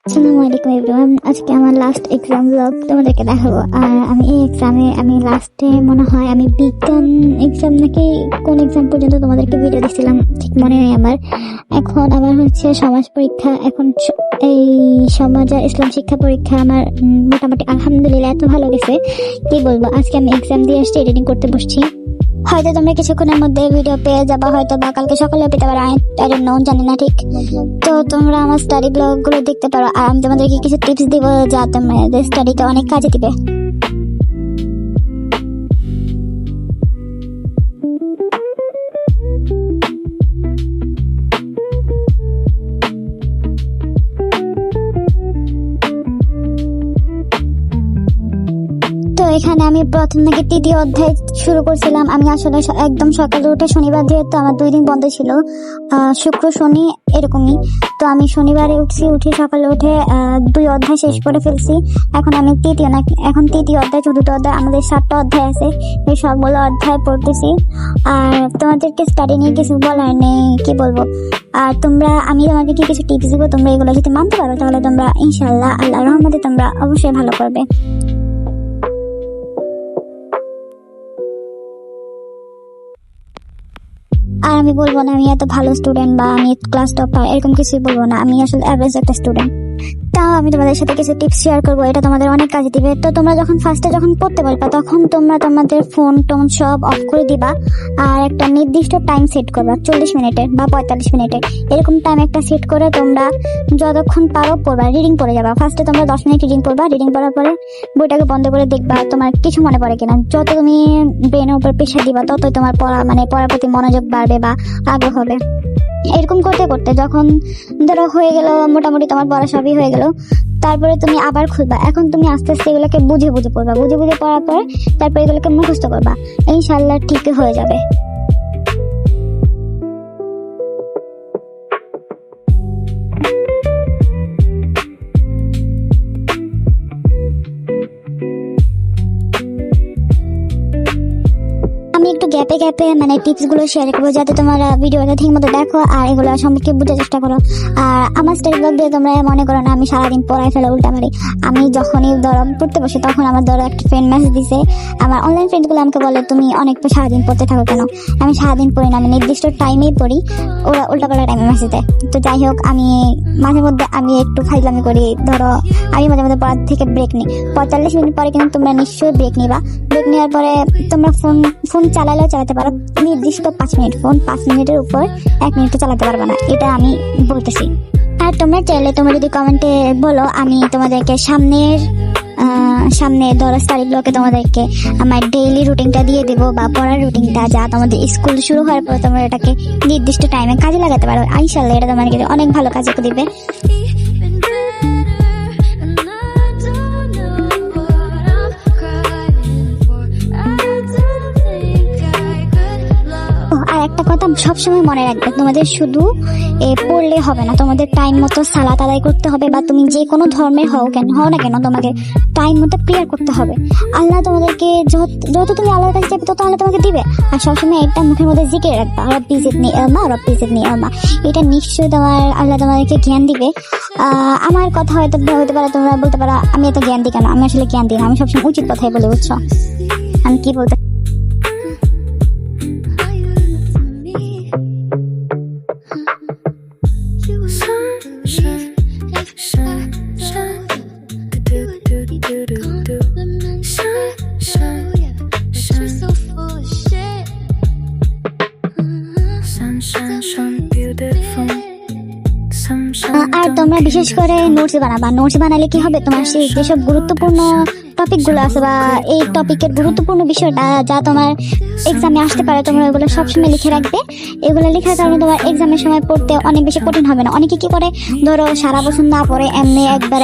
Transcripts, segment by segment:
আসসালামু আলাইকুম এভরিওয়ান। আজকে আমার লাস্ট এক্সাম ব্লগ তোমাদেরকে দেখাবো। আর আমি এই এক্সামে লাস্টে মনে হয় আমি বিজ্ঞান এক্সাম নাকি কোন এক্সাম পর্যন্ত তোমাদেরকে ভিডিও দিচ্ছিলাম, ঠিক মনে নেই আমার। এখন আমার হচ্ছে সমাজ পরীক্ষা। এখন এই সমাজ আর ইসলাম শিক্ষা পরীক্ষা আমার মোটামুটি আলহামদুলিল্লাহ এত ভালো গেছে কি বলবো। আজকে আমি এক্সাম দিয়ে আসছি, এডিটিং করতে বসছি। হয়তো তোমরা কিছুক্ষণের মধ্যে ভিডিও পেয়ে যাবা, হয়তো বা কালকে সকালে পেতে পারো, আই ডোন্ট নো, জানি না ঠিক। তো তোমরা আমার স্টাডি ব্লগ গুলো দেখতে পারো, আর আমি তোমাদেরকে কিছু টিপস দিব যা তোমাদের স্টাডিতে অনেক কাজে দিবে। তো এখানে আমি প্রথম থেকে তৃতীয় অধ্যায় শুরু করছিলাম। আমি আসলে একদম সকালে উঠে, শনিবার যেহেতু আমার 2 দিন বন্ধ ছিল, শুক্র শনি এরকমই। তো আমি শনিবারে উঠে সকালে উঠে 2 অধ্যায় শেষ করে ফেলছি। এখন আমি তৃতীয় অধ্যায়, চতুর্থ অধ্যায়, আমাদের 7টা অধ্যায় আছে, এই সবগুলো অধ্যায় পড়তেছি। আর তোমাদেরকে স্টাডি নিয়ে কিছু বলার নেই, কি বলবো। আর আমি তোমাকে কিছু টিপস দিব, তোমরা এগুলো যদি মানতে পারো তাহলে তোমরা ইনশাআল্লাহ আল্লাহর রহমতে তোমরা অবশ্যই ভালো করবে। আর আমি বলবো না আমি এত ভালো স্টুডেন্ট বা আমি ক্লাস টপার, এরকম কিছুই বলবো না। আমি আসলে অ্যাভারেজ একটা স্টুডেন্ট। তাও আমি তোমাদের সাথে কিছু টিপস শেয়ার করবো, এটা তোমাদের অনেক কাজে দিবে। তো তোমরা যখন ফার্স্টে পড়তে পারবা, তখন তোমরা তোমাদের ফোন টোন সব অফ করে দিবা। আর একটা নির্দিষ্ট টাইম সেট করবা, 40 মিনিটের বা 45 মিনিটের, এরকম টাইম একটা সেট করে তোমরা যতক্ষণ পারো পড়বা, রিডিং পড়ে যাবা। ফার্স্টে তোমরা 10 মিনিট রিডিং পড়বা। রিডিং পড়ার পরে বইটাকে বন্ধ করে দেখবা তোমার কিছু মনে পড়ে কিনা। যত তুমি ব্রেনের উপর প্রেশার দিবা, ততই তোমার পড়ার প্রতি মনোযোগ বাড়বে বা আগ্রহ হবে। এরকম করতে করতে যখন ধরো হয়ে গেল, মোটামুটি তোমার পড়া সবই হয়ে গেল, তারপরে তুমি আবার খুলবা। এখন তুমি আস্তে আস্তে এগুলোকে বুঝে পড়বা। বুঝে পড়ার পরে তারপরে এগুলোকে মুখস্থ করবা, ইনশাআল্লাহ ঠিক হয়ে যাবে। আমি একটু গ্যাপে টিপস গুলো শেয়ার করবো, যাতে তোমরা ভিডিওটা ঠিক মতো দেখো আর এগুলো সম্পর্কে বোঝার চেষ্টা করো। আর আমার স্টাডি ব্লগ দিয়ে তোমরা মনে করো না আমি সারাদিন পড়ায় ফেলে উল্টা মারি। আমি যখনই পড়তে বসে, তখন আমার একটা ফ্রেন্ড মেসেজ দিছে। আমার অনলাইন ফ্রেন্ড গুলো আমাকে বলে তুমি অনেক সারাদিন পড়তে থাকো কেন। আমি সারাদিন পড়ি না, আমি নির্দিষ্ট টাইমেই পড়ি। ওরা উল্টাপাল্টা টাইমে মেসেজ দেয়। তো যাই হোক, আমি মাঝে মধ্যে আমি একটু ফাইজলামি করি। ধরো আমি মাঝে মধ্যে পড়ার থেকে ব্রেক নিই। 45 মিনিট পরে কিন্তু তোমরা নিশ্চয়ই ব্রেক নিবা। ব্রেক নেওয়ার পরে তোমরা ফোন চালালেও চালাতে পারো, নির্দিষ্ট 5 মিনিট। ফোন 5 মিনিটের উপর 1 মিনিট চালাতে পারবে না, এটা আমি বলতেছি। আর তোমরা চাইলে তোমরা যদি কমেন্টে বলো, আমি তোমাদেরকে সামনে ধরো স্টাডি ব্লকে তোমাদেরকে আমার ডেইলি রুটিনটা দিয়ে দেবো, বা পড়ার রুটিনটা, যা তোমাদের স্কুল শুরু হওয়ার পর তোমরা এটাকে নির্দিষ্ট টাইমে কাজে লাগাতে পারো। ইনশাআল্লাহ এটা তোমাদেরকে অনেক ভালো কাজে দিবে। আর একটা কথা সবসময় মনে রাখবে, তোমাদের শুধু পড়লে হবে না, তোমাদের টাইম মতো সালাত আদায় করতে হবে। বা তুমি যে কোনো ধর্মের হও না কেন, তোমাকে টাইম মতো প্রেয়ার করতে হবে। আল্লাহ তোমাদেরকে যত তুমি আল্লাহর কাছে যাবে, তত আল্লাহ তোমাকে দিবে। আর সবসময় একটা মুখের মধ্যে জিকির রাখবা, রব্বি জিদনি ইলমা, রব্বি জিদনি ইলমা। এটা নিশ্চয়ই আল্লাহ তোমাদেরকে জ্ঞান দিবে। আমার কথা হতে পারে তোমরা বলতে পারো আমি এত জ্ঞান দিই কেন। আমি আসলে জ্ঞান দিই না, আমি সবসময় উচিত কথাই বলে, বুঝছো আমি কি বলতে। আর তোমরা বিশেষ করে নোটস বানালে কি হবে, তোমার সেই যেসব গুরুত্বপূর্ণ টপিক গুলো আছে বা এই টপিকের গুরুত্বপূর্ণ বিষয়টা যা তোমার এক্সামে আসতে পারে, তোমরা এগুলো সবসময় লিখে রাখবে। এগুলো লেখার কারণে তোমার এক্সামের সময় পড়তে অনেক বেশি কঠিন হবে না। অনেকে কি করে, ধরো সারা বছর না পড়ে এমনি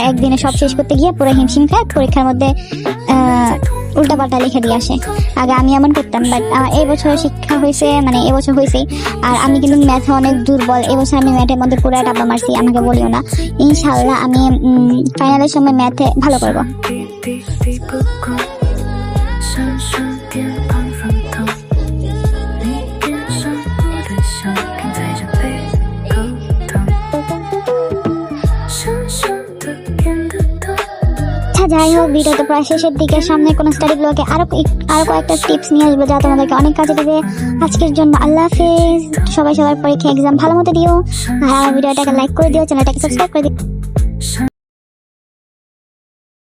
একদিনে সব শেষ করতে গিয়ে পুরো হিমশিম খায়, পরীক্ষার মধ্যে উল্টাপাল্টা লিখে দিয়ে আসে। আগে আমি এমন করতাম, বাট এবছর শিক্ষা হয়েছে, এবছর হয়েছেই। আর আমি কিন্তু ম্যাথে অনেক দুর্বল। এবছর আমি ম্যাথের মধ্যে পুরো ডাব্বা মারছি, আমাকে বলিও না। ইনশাআল্লাহ আমি ফাইনালের সময় ম্যাথে ভালো করবো।的 যাই হোক, ভিডিও তো প্রায় শেষের দিকে, সামনে কোনো স্টাডি ব্লগে আরো কয়েকটা টিপস নিয়ে আসবো যা তোমাদেরকে অনেক কাজে দেবে। আজকের জন্য আল্লাহ হাফেজ। সবাই সবার পরীক্ষা এক্সাম ভালো মতো দিও, আর আমার ভিডিওটাকে লাইক করে দিও, চ্যানেলটাকে সাবস্ক্রাইব করে দিও।